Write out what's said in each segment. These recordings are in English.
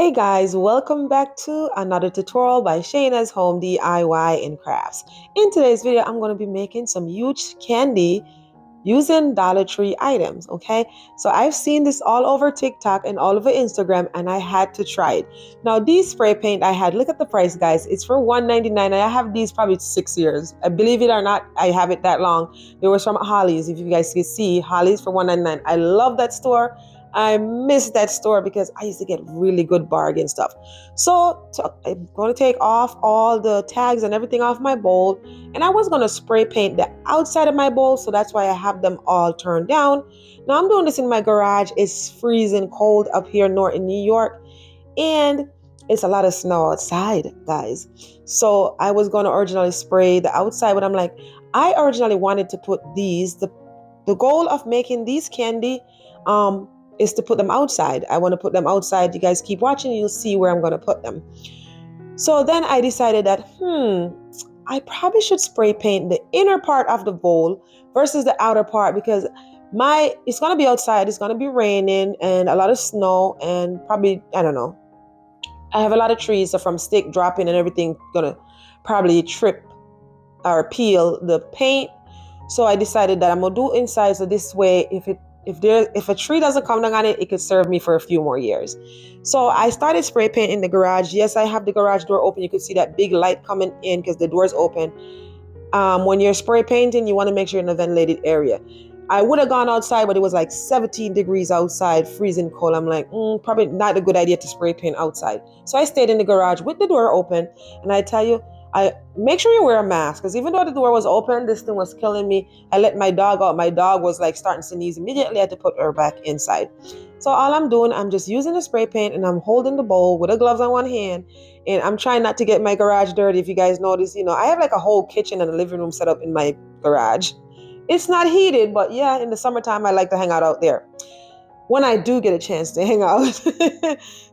Hey guys, welcome back to another tutorial by Shayna's Home DIY and Crafts. In today's video, I'm going to be making some huge candy using Dollar Tree items, okay? So I've seen this all over TikTok and all over Instagram and I had to try it. Now these spray paint I had, look at the price guys, it's for $1.99 and I have these probably 6 years. I believe it or not, I have it that long. It was from Holly's, if you guys can see, Holly's for $1.99. I love that store. I miss that store because I used to get really good bargain stuff. So I'm going to take off all the tags and everything off my bowl, and I was going to spray paint the outside of my bowl, so that's why I have them all turned down. Now I'm doing this in my garage. It's freezing cold up here north in New York, and it's a lot of snow outside, guys. So I was going to originally spray the outside, but I'm like, I originally wanted to put these, the goal of making these candy is to put them outside. I want to put them outside. You guys keep watching, you'll see where I'm going to put them. So then I decided that, I probably should spray paint the inner part of the bowl versus the outer part because it's going to be outside. It's going to be raining and a lot of snow and probably, I don't know. I have a lot of trees, so from stick dropping and everything, going to probably trip or peel the paint. So I decided that I'm going to do inside. So this way, if a tree doesn't come down on it, it could serve me for a few more years. So I started spray painting in the garage. Yes, I have the garage door open. You could see that big light coming in because the door is open. When you're spray painting, you want to make sure you're in a ventilated area. I would have gone outside, but it was like 17 degrees outside, freezing cold. I'm like, probably not a good idea to spray paint outside. So I stayed in the garage with the door open. And I tell you, I make sure you wear a mask because even though the door was open, this thing was killing me. I let my dog out. My dog was like starting to sneeze immediately. I had to put her back inside. So all I'm doing, I'm just using the spray paint and I'm holding the bowl with the gloves on one hand. And I'm trying not to get my garage dirty. If you guys notice, I have like a whole kitchen and a living room set up in my garage. It's not heated, but yeah, in the summertime, I like to hang out there when I do get a chance to hang out.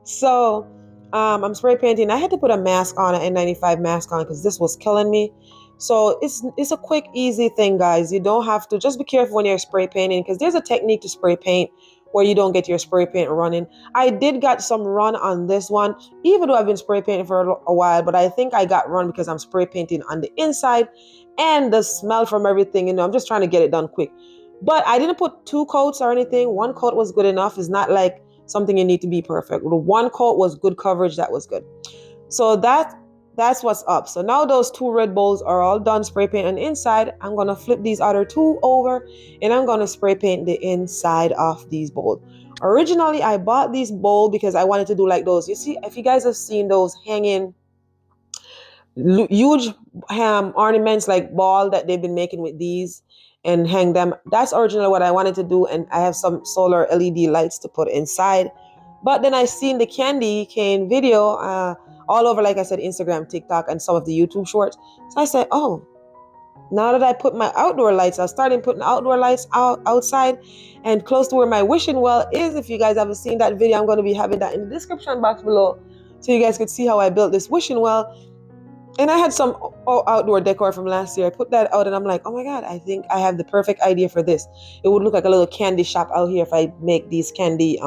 So I'm spray painting. I had to put a mask on, an N95 mask on because this was killing me. So it's a quick, easy thing, guys. You don't have to, just be careful when you're spray painting because there's a technique to spray paint where you don't get your spray paint running. I did get some run on this one, even though I've been spray painting for a while, but I think I got run because I'm spray painting on the inside and the smell from everything, I'm just trying to get it done quick. But I didn't put 2 coats or anything. 1 coat was good enough. It's not like something you need to be perfect. The 1 coat was good coverage. That was good. So that's what's up. So now those 2 red bowls are all done spray paint on the inside. I'm going to flip these other 2 over and I'm going to spray paint the inside of these bowls. Originally, I bought these bowls because I wanted to do like those. You see, if you guys have seen those hanging huge ornaments like ball that they've been making with these and hang them, that's originally what I wanted to do, and I have some solar LED lights to put inside. But then I seen the candy cane video all over, like I said, Instagram, TikTok, and some of the YouTube shorts. So I said, oh, now that I put my outdoor lights, I started putting outdoor lights outside and close to where my wishing well is. If you guys haven't seen that video, I'm going to be having that in the description box below so you guys could see how I built this wishing well. And I had some outdoor decor from last year. I put that out and I'm like, oh my God, I think I have the perfect idea for this. It would look like a little candy shop out here if I make these candy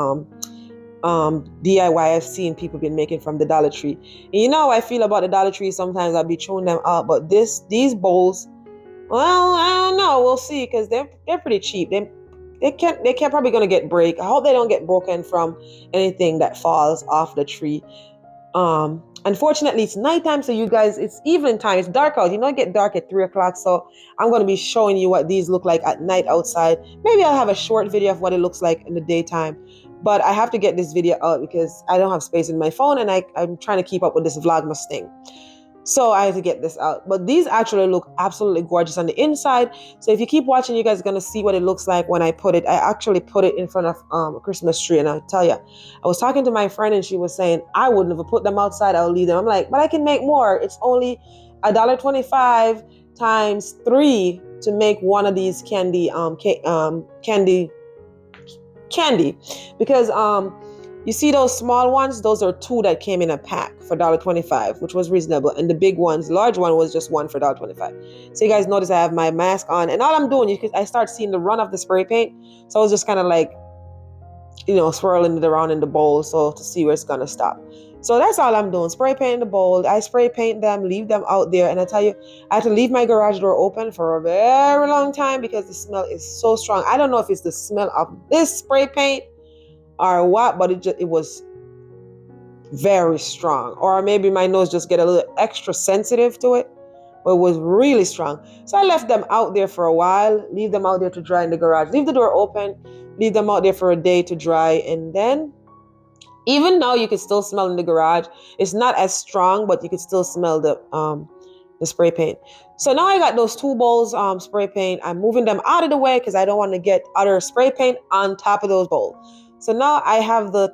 DIY I've seen people been making from the Dollar Tree. And you know how I feel about the Dollar Tree. Sometimes I'll be throwing them out, but these bowls, well, I don't know. We'll see because they're pretty cheap. They can't probably gonna get break. I hope they don't get broken from anything that falls off the tree. Unfortunately, it's nighttime, so you guys, it's evening time. It's dark out. It get dark at 3 o'clock. So I'm going to be showing you what these look like at night outside. Maybe I'll have a short video of what it looks like in the daytime. But I have to get this video out because I don't have space in my phone and I'm trying to keep up with this Vlogmas thing. So I have to get this out. But these actually look absolutely gorgeous on the inside. So if you keep watching, you guys are going to see what it looks like when I put it. I actually put it in front of a Christmas tree. And I tell you, I was talking to my friend and she was saying, I would never put them outside. I'll leave them. I'm like, but I can make more. It's only $1.25 times 3 to make one of these candy, because you see those small ones, those are 2 that came in a pack for $1.25, which was reasonable. And the big ones, large one was just 1 for $1.25. So you guys notice I have my mask on and all I'm doing, I start seeing the run of the spray paint. So I was just kind of like swirling it around in the bowl so to see where it's gonna stop. So that's all I'm doing. Spray paint the bowl. I spray paint them, leave them out there. And I tell you, I had to leave my garage door open for a very long time because the smell is so strong. I don't know if it's the smell of this spray paint or what, but it was very strong. Or maybe my nose just get a little extra sensitive to it, but it was really strong. So I left them out there for a while, leave them out there to dry in the garage, leave the door open, leave them out there for a day to dry, and then even now you can still smell in the garage. It's not as strong, but you can still smell the spray paint. So now I got those 2 bowls spray paint. I'm moving them out of the way because I don't want to get other spray paint on top of those bowls. So now I have the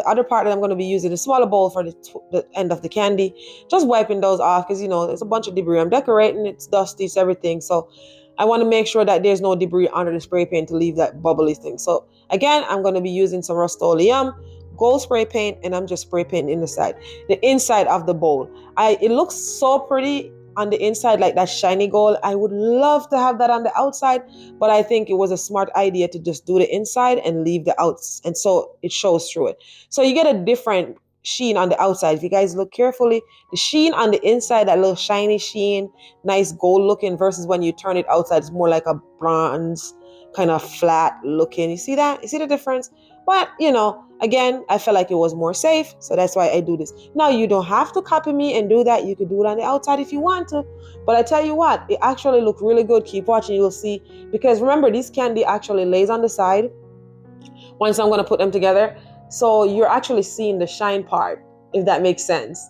other part that I'm going to be using, the smaller bowl for the end of the candy. Just wiping those off because there's a bunch of debris. I'm decorating, it's dusty, it's everything. So I want to make sure that there's no debris under the spray paint to leave that bubbly thing. So again, I'm going to be using some Rust-Oleum gold spray paint, and I'm just spray painting the inside of the bowl. It looks so pretty on the inside, like that shiny gold. I would love to have that on the outside, but I think it was a smart idea to just do the inside and leave the outs, and so it shows through it. So you get a different sheen on the outside. If you guys look carefully, the sheen on the inside, that little shiny sheen, nice gold looking, versus when you turn it outside, it's more like a bronze, kind of flat looking. You see that? You see the difference? But again, I felt like it was more safe, so that's why I do this. Now, you don't have to copy me and do that. You could do it on the outside if you want to. But I tell you what, it actually looked really good. Keep watching, you'll see. Because remember, this candy actually lays on the side once I'm going to put them together. So you're actually seeing the shine part, if that makes sense.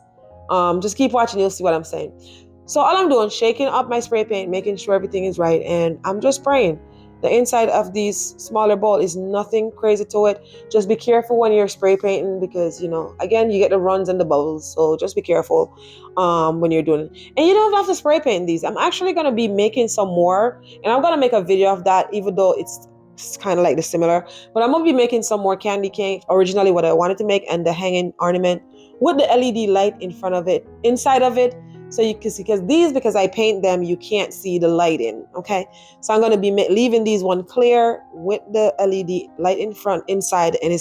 Just keep watching, you'll see what I'm saying. So all I'm doing, shaking up my spray paint, making sure everything is right, and I'm just spraying. The inside of these smaller bowl is nothing crazy to it. Just be careful when you're spray painting because, again, you get the runs and the bubbles. So just be careful when you're doing it. And you don't have to spray paint these. I'm actually going to be making some more. And I'm going to make a video of that, even though it's kind of like the similar. But I'm going to be making some more candy cane. Originally what I wanted to make, and the hanging ornament with the LED light in front of it, inside of it. So you can see, because I paint them, you can't see the light in, okay? So I'm going to be leaving these one clear with the LED light in front, inside, and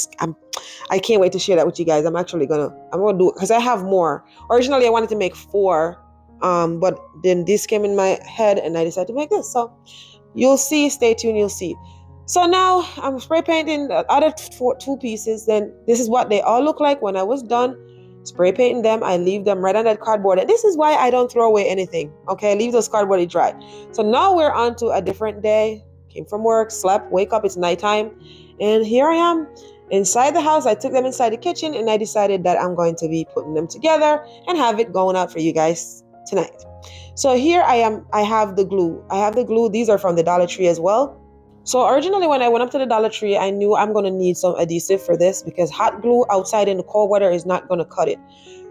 I can't wait to share that with you guys. I'm going to do it because I have more. Originally, I wanted to make 4, but then this came in my head, and I decided to make this. So you'll see, stay tuned, you'll see. So now I'm spray painting the other 2 pieces. Then this is what they all look like when I was done. Spray painting them, I leave them right on that cardboard. And this is why I don't throw away anything. Okay, leave those cardboard dry. So now we're on to a different day. Came from work, slept, wake up, it's nighttime. And here I am inside the house. I took them inside the kitchen, and I decided that I'm going to be putting them together and have it going out for you guys tonight. So here I am. I have the glue. These are from the Dollar Tree as well. So originally when I went up to the Dollar Tree, I knew I'm going to need some adhesive for this because hot glue outside in the cold weather is not going to cut it.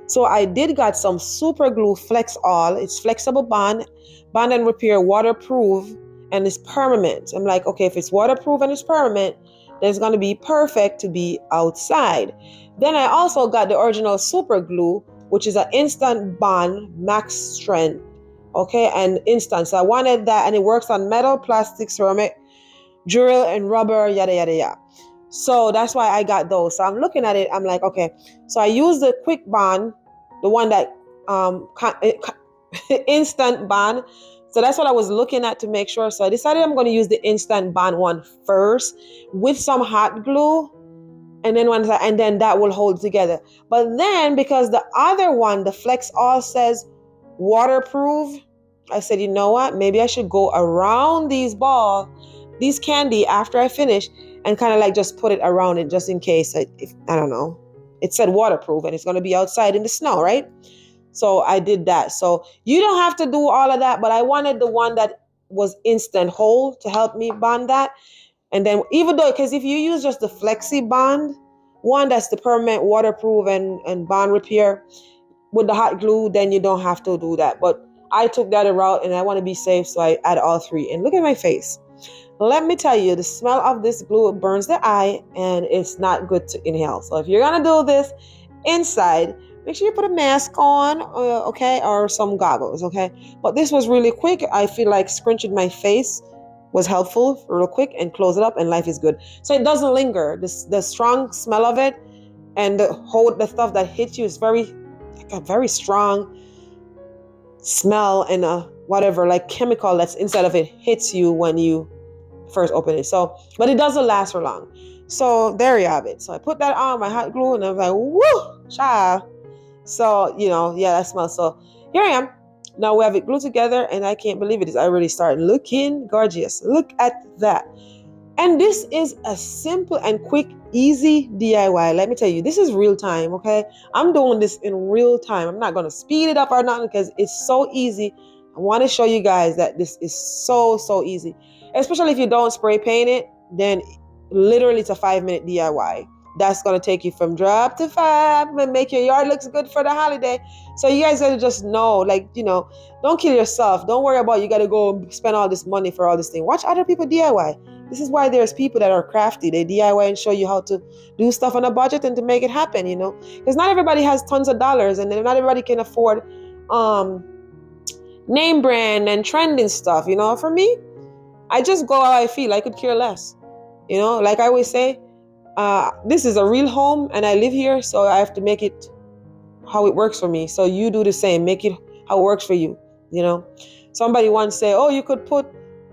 So I did got some super glue Flex All. It's flexible bond and repair, waterproof, and it's permanent. I'm like, okay, if it's waterproof and it's permanent, then it's going to be perfect to be outside. Then I also got the original super glue, which is an instant bond, max strength. Okay, and instant. So I wanted that, and it works on metal, plastic, ceramic, drill, and rubber, yada yada yada. So that's why I got those. So I'm looking at it, I'm like, okay. So I use the quick bond, the one that instant bond. So that's what I was looking at to make sure. So I decided I'm going to use the instant bond one first with some hot glue, and then that will hold together. But then because the other one, the Flex All, says waterproof, I said, you know what? Maybe I should go around these candy after I finish and kind of like just put it around it just in case. I don't know. It said waterproof and it's going to be outside in the snow, right? So I did that. So you don't have to do all of that, but I wanted the one that was instant hold to help me bond that. And then because if you use just the Flexi Bond one, that's the permanent waterproof and bond repair with the hot glue, then you don't have to do that. But I took that route and I want to be safe, so I add all 3. And look at my face. Let me tell you, the smell of this glue burns the eye and it's not good to inhale. So if you're going to do this inside, make sure you put a mask on, okay, or some goggles, okay? But this was really quick. I feel like scrunching my face was helpful real quick and close it up and life is good. So it doesn't linger. The strong smell of it and the stuff that hits you is like a very strong smell and whatever like chemical that's inside of it hits you when you first open it. So, but it doesn't last for long. So there you have it. So I put that on my hot glue and I was like, woo, child. So, yeah, that smells. So here I am. Now we have it glued together and I can't believe it is already starting looking gorgeous. Look at that. And this is a simple and quick, easy DIY. Let me tell you, this is real time, okay? I'm doing this in real time. I'm not going to speed it up or nothing because it's so easy. I want to show you guys that this is so, so easy. Especially if you don't spray paint it, then literally it's a 5-minute DIY. That's going to take you from drop to fab and make your yard looks good for the holiday. So you guys got to just know, don't kill yourself. Don't worry about you got to go spend all this money for all this thing. Watch other people DIY. This is why there's people that are crafty. They DIY and show you how to do stuff on a budget and to make it happen, Because not everybody has tons of dollars and not everybody can afford name brand and trending stuff, For me, I just go how I feel. I could care less. Like I always say, this is a real home and I live here, so I have to make it how it works for me. So you do the same. Make it how it works for you, Somebody once said, oh, you could put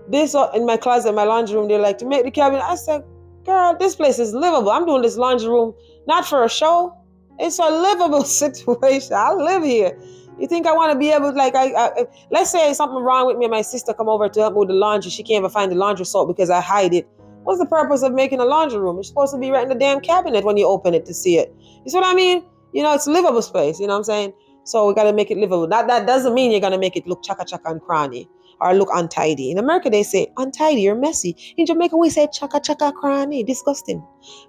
this in my closet, my laundry room. They're like, to make the cabinet. I said, girl, this place is livable. I'm doing this laundry room not for a show. It's a livable situation. I live here. You think I want to be able to, let's say something wrong with me and my sister come over to help me with the laundry. She can't even find the laundry soap because I hide it. What's the purpose of making a laundry room? It's supposed to be right in the damn cabinet when you open it to see it. You see what I mean? It's a livable space. You know what I'm saying? So we got to make it livable. That doesn't mean you're going to make it look chaka-chaka and cranny or look untidy. In America, they say untidy or messy. In Jamaica, we say chaka-chaka cranny. Disgusting.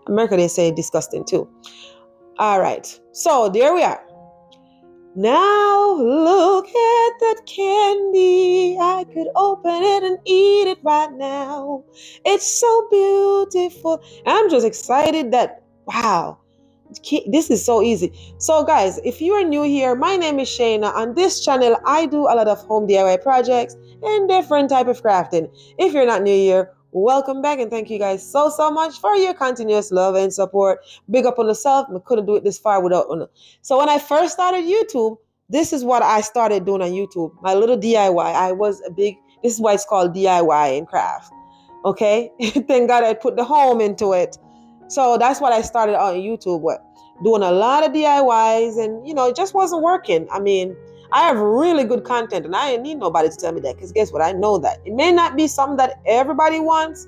America, they say disgusting too. All right. So there we are. Now look at that candy. I could open it and eat it right now. It's so beautiful. And I'm just excited that, wow, this is so easy. So guys, if you are new here, my name is Shayna. On this channel, I do a lot of home DIY projects and different type of crafting. If you're not new here, welcome back and thank you guys so much for your continuous love and support. Big up on yourself. I couldn't do it this far without one. So when I first started YouTube, this is what I started doing on YouTube. My little DIY. This is why it's called DIY&Crafts. Okay? Thank God I put the home into it. So that's what I started on YouTube with. Doing a lot of DIYs and, it just wasn't working. I mean, I have really good content and I didn't need nobody to tell me that because guess what? I know that. It may not be something that everybody wants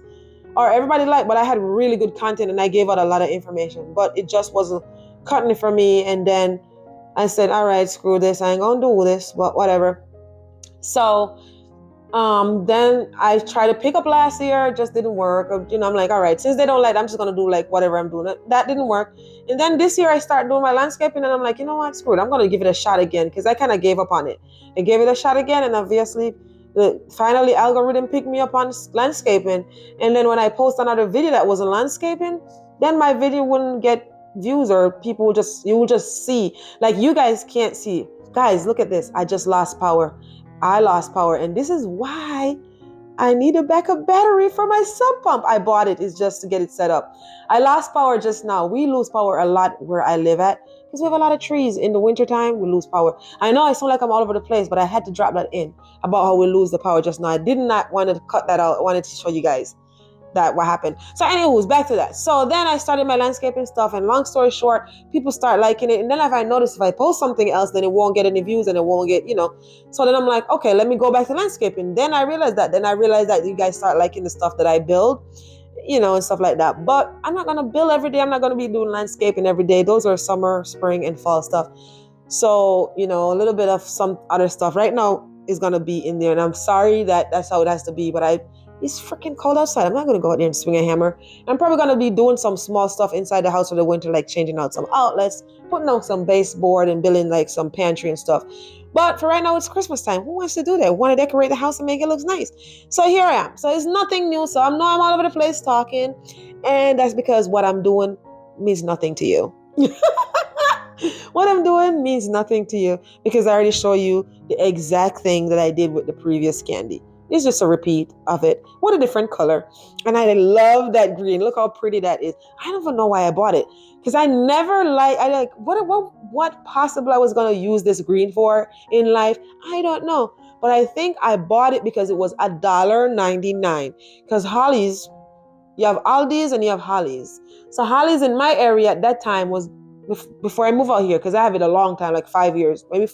or everybody like, but I had really good content and I gave out a lot of information, but it just wasn't cutting it for me. And then I said, all right, screw this. I ain't going to do this, but whatever. So then I tried to pick up last year, it just didn't work. I'm like, all right, since they don't like it, I'm just going to do like whatever I'm doing. That didn't work. And then this year I started doing my landscaping and I'm like, you know what, screw it. I'm going to give it a shot again because I kind of gave up on it. I gave it a shot again and obviously finally algorithm picked me up on landscaping. And then when I post another video that wasn't landscaping, then my video wouldn't get views or people you will just see. Like you guys can't see. Guys, look at this. I just lost power. I lost power and this is why I need a backup battery for my sump pump. I bought it. It's just to get it set up. I lost power just now. We lose power a lot where I live at because we have a lot of trees. In the wintertime, we lose power. I know I sound like I'm all over the place, but I had to drop that in about how we lose the power just now. I did not want to cut that out. I wanted to show you guys that what happened. So anyways, back to that. So then I started my landscaping stuff and long story short, people start liking it. And then if I notice if I post something else, then it won't get any views and it won't get, So then I'm like, okay, let me go back to landscaping. Then I realized that you guys start liking the stuff that I build, and stuff like that. But I'm not going to build every day. I'm not going to be doing landscaping every day. Those are summer, spring, and fall stuff. So, a little bit of some other stuff right now is going to be in there. And I'm sorry that that's how it has to be, but it's freaking cold outside. I'm not going to go out there and swing a hammer. I'm probably going to be doing some small stuff inside the house for the winter, like changing out some outlets, putting out some baseboard and building like some pantry and stuff. But for right now, it's Christmas time. Who wants to do that? Want to decorate the house and make it look nice? So here I am. So it's nothing new. So I know I'm all over the place talking. And that's because what I'm doing means nothing to you. What I'm doing means nothing to you because I already showed you the exact thing that I did with the previous candy. It's just a repeat of it with a different color. And I love that green. Look how pretty that is. I don't even know why I bought it. Because I never what possible I was gonna use this green for in life. I don't know. But I think I bought it because it was $1.99. Because Holly's, you have Aldi's and you have Holly's. So Holly's in my area at that time was before I move out here, because I have it a long time, like 5 years. Maybe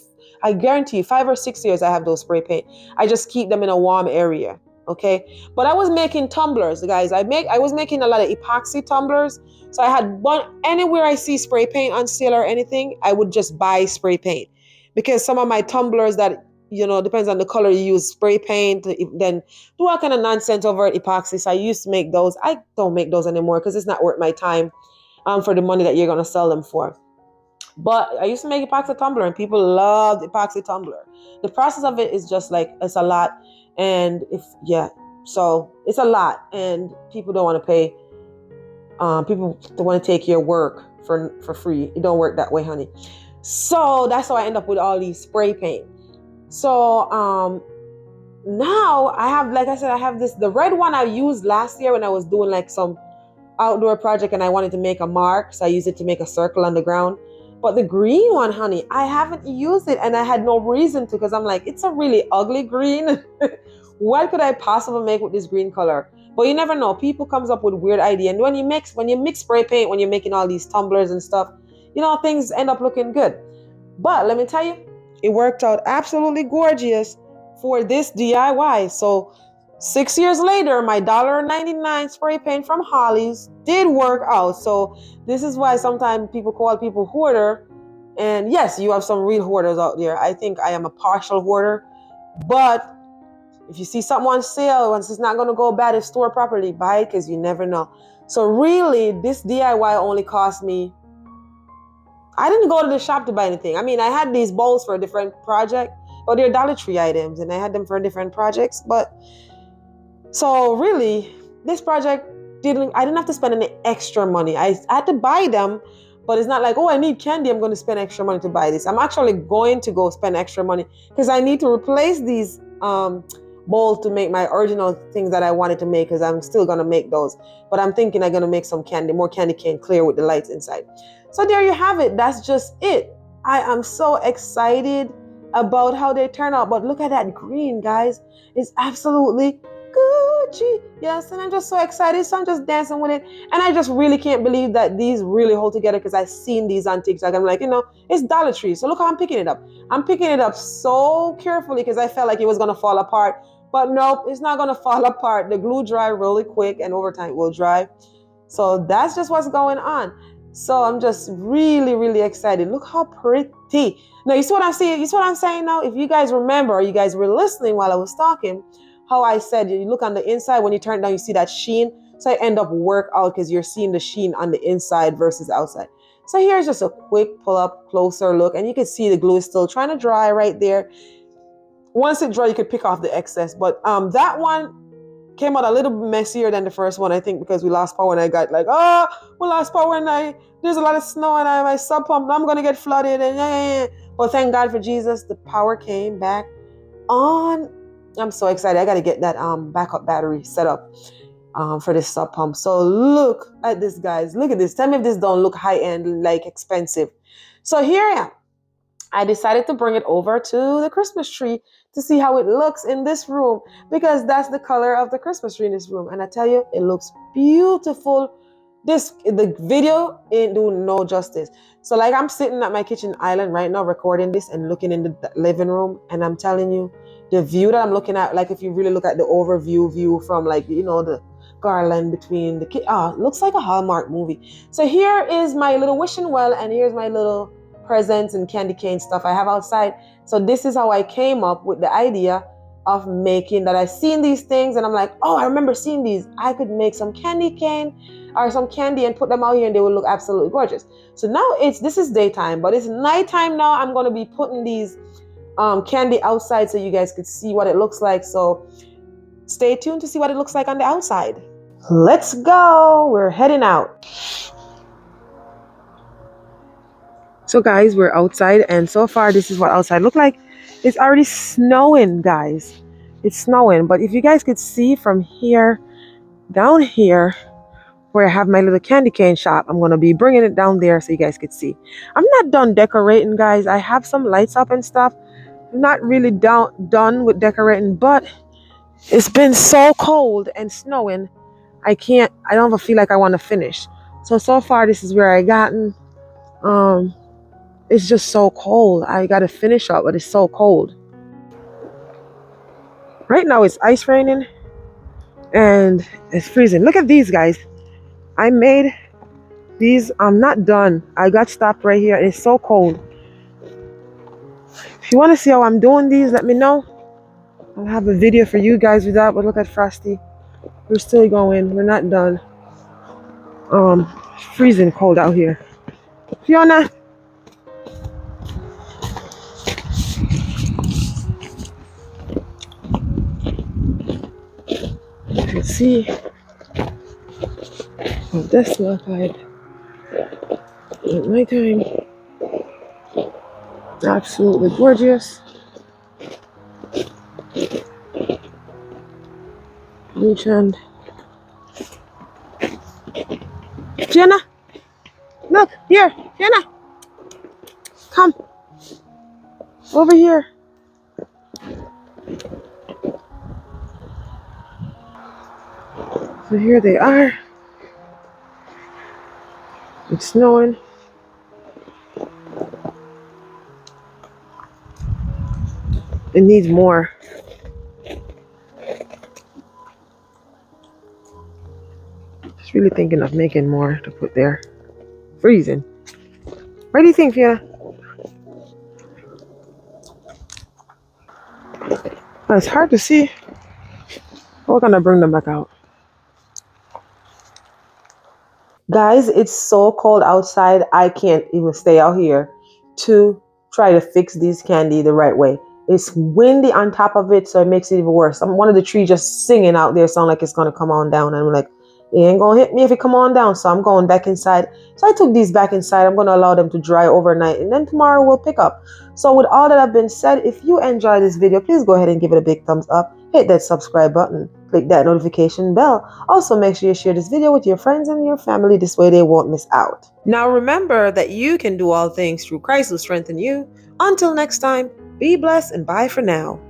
I guarantee you 5 or 6 years I have those spray paint. I just keep them in a warm area. Okay. But I was making tumblers, guys. I was making a lot of epoxy tumblers. So I had one anywhere I see spray paint on sale or anything, I would just buy spray paint. Because some of my tumblers that depends on the color you use, spray paint, then do all kind of nonsense over epoxy. So I used to make those. I don't make those anymore because it's not worth my time for the money that you're going to sell them for. But I used to make epoxy tumbler and people loved epoxy tumbler. The process of it is just like, it's a lot. And so it's a lot and people don't want to pay. People don't want to take your work for free. It don't work that way, honey. So that's how I end up with all these spray paint. So now I have, like I said, I have the red one I used last year when I was doing like some outdoor project and I wanted to make a mark. So I used it to make a circle on the ground. But the green one, honey, I haven't used it and I had no reason to, because I'm like, it's a really ugly green. What could I possibly make with this green color? But you never know. People comes up with weird idea. And when you mix spray paint, when you're making all these tumblers and stuff, things end up looking good. But let me tell you, it worked out absolutely gorgeous for this DIY. So 6 years later, my $1.99 spray paint from Holly's did work out. So this is why sometimes people call people hoarder. And yes, you have some real hoarders out there. I think I am a partial hoarder. But if you see something on sale, once it's not going to go bad if stored properly, buy it because you never know. So really, this DIY only cost me, I didn't go to the shop to buy anything. I mean, I had these bowls for a different project, but they're Dollar Tree items, and I had them for different projects. But so really, this project I didn't have to spend any extra money. I had to buy them, but it's not like, oh, I need candy, I'm going to spend extra money to buy this. I'm actually going to go spend extra money because I need to replace these bowls to make my original things that I wanted to make, because I'm still going to make those. But I'm thinking I'm going to make some more candy cane clear with the lights inside. So there you have it. That's just it. I am so excited about how they turn out. But look at that green, guys. It's absolutely Gucci. Yes, and I'm just so excited. So I'm just dancing with it. And I just really can't believe that these really hold together, because I've seen these on TikTok. I'm like, it's Dollar Tree. So look how I'm picking it up. I'm picking it up so carefully because I felt like it was going to fall apart. But nope, it's not going to fall apart. The glue dry really quick and over time it will dry. So that's just what's going on. So I'm just really, really excited. Look how pretty. Now, you see what I'm saying? You see what I'm saying now? If you guys remember, or you guys were listening while I was talking, how I said, you look on the inside, when you turn it down, you see that sheen. So I end up work out because you're seeing the sheen on the inside versus outside. So here's just a quick pull up, closer look. And you can see the glue is still trying to dry right there. Once it dry, you could pick off the excess. But that one came out a little messier than the first one, I think, because we lost power and I got like, we lost power and there's a lot of snow and my sub pump, I'm going to get flooded. And But thank God for Jesus, the power came back on. I'm so excited. I got to get that backup battery set up for this sub pump. So look at this, guys. Look at this. Tell me if this don't look high end, like expensive. So here I am. I decided to bring it over to the Christmas tree to see how it looks in this room, because that's the color of the Christmas tree in this room. And I tell you, it looks beautiful. The video ain't doing no justice. So like, I'm sitting at my kitchen island right now recording this and looking in the living room, and I'm telling you, the view that I'm looking at, like if you really look at the overview view from like, the garland between the looks like a Hallmark movie. So here is my little wishing well, and here's my little presents and candy cane stuff I have outside. So this is how I came up with the idea of making that. I seen these things and I'm like, oh, I remember seeing these. I could make some candy cane or some candy and put them out here and they would look absolutely gorgeous. So now this is daytime, but it's nighttime now. I'm going to be putting these candy outside so you guys could see what it looks like. So stay tuned to see what it looks like on the outside. Let's go. We're heading out. So guys, we're outside, and so far this is what outside look like. It's already snowing, guys. it's snowing. But if you guys could see from here down here where I have my little candy cane shop, I'm gonna be bringing it down there so you guys could see. I'm not done decorating, guys. I have some lights up and stuff. I'm not really done with decorating, but it's been so cold and snowing. I don't ever feel like I want to finish. So far this is where I gotten. It's just so cold. I gotta finish up, but it's so cold. Right now it's ice raining and it's freezing. Look at these, guys. I made these. I'm not done. I got stopped right here. It's so cold. If you want to see how I'm doing these, let me know. I'll have a video for you guys with that. But look at Frosty. We're still going. We're not done. Freezing cold out here. Fiona. You can see what this looks like at nighttime. Absolutely gorgeous. Beach end. Jenna, look here. Jenna, come over here. So here they are. It's snowing. It needs more. Just really thinking of making more to put there. Freezing. What do you think, Fiona? It's hard to see. We're gonna bring them back out. Guys, it's so cold outside. I can't even stay out here to try to fix these candy the right way. It's windy on top of it, so it makes it even worse. One of the trees just singing out there, sound like it's gonna come on down. And I'm like, it ain't gonna hit me if it come on down. So I'm going back inside. So I took these back inside. I'm gonna allow them to dry overnight, and then tomorrow we'll pick up. So with all that have been said, if you enjoyed this video, please go ahead and give it a big thumbs up. Hit that subscribe button. Click that notification bell. Also, make sure you share this video with your friends and your family. This way they won't miss out. Now remember that you can do all things through Christ who strengthens you. Until next time, be blessed and bye for now.